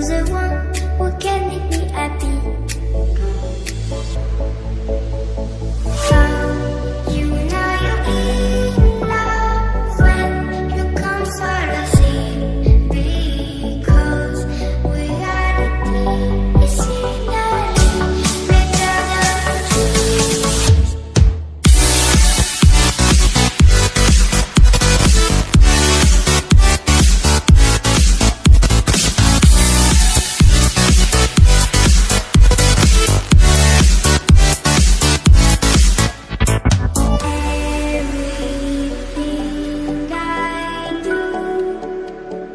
the one who can make me happy. How you know you're in love when you come sort of see, because we are the scenery better than trees. Everything I do,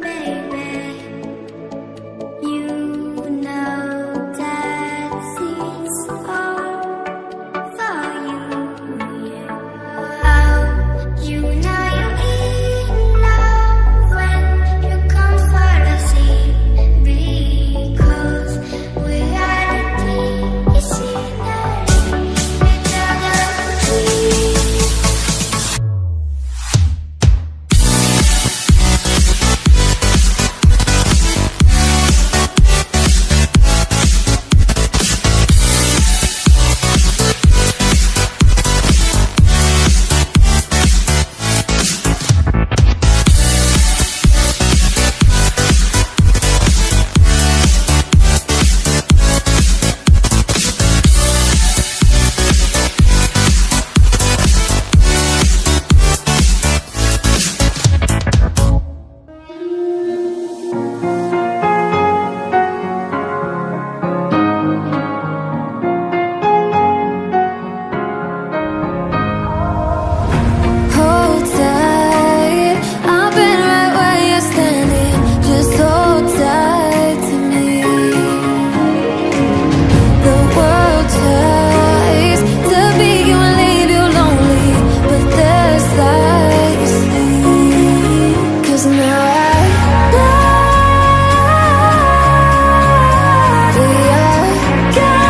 baby, you know that it's all for you, yeah. Oh, you know you're in love when you come for the sea, because we are the scenery better than trees. Hold tight, I've been right where you're standing. Just hold tight to me. The world tries to beat you and leave you lonely, but there's light you see. 'Cause now I know we are God.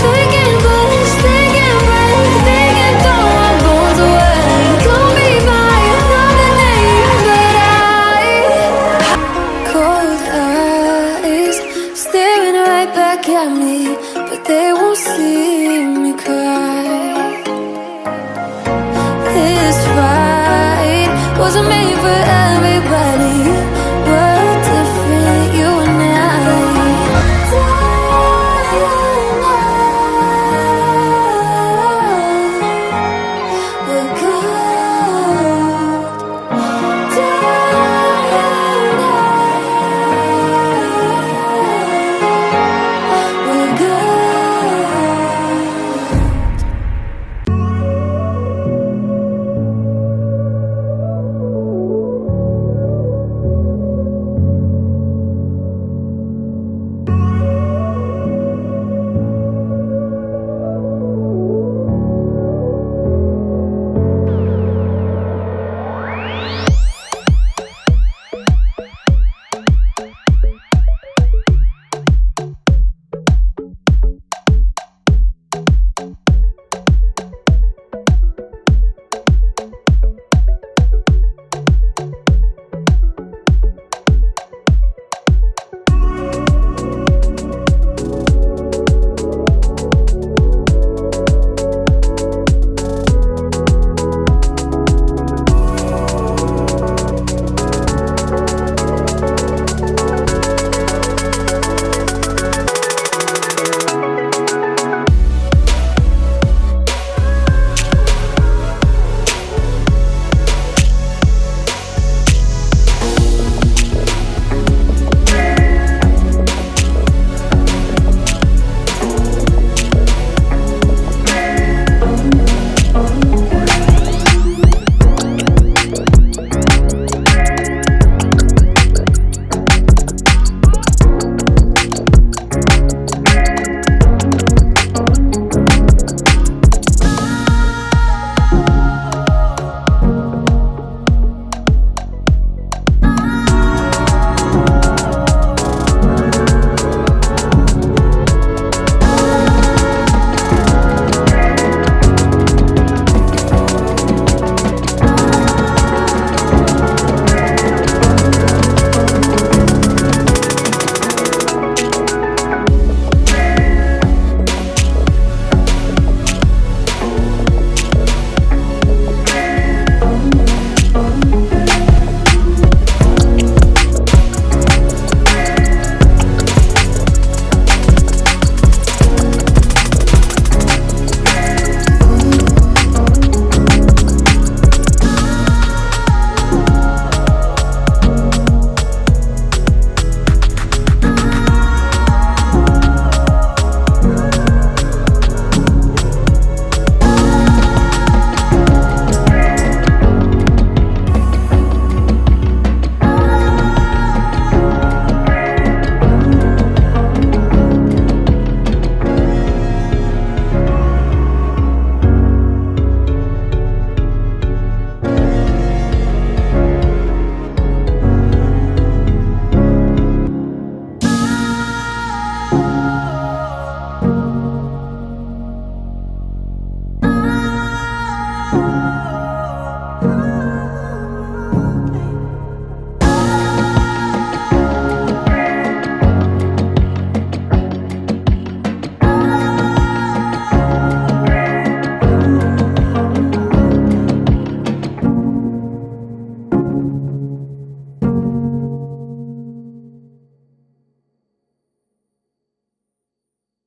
They can push, they can break, they can throw our bones away. Call me by another name, but cold eyes staring right back at me, but they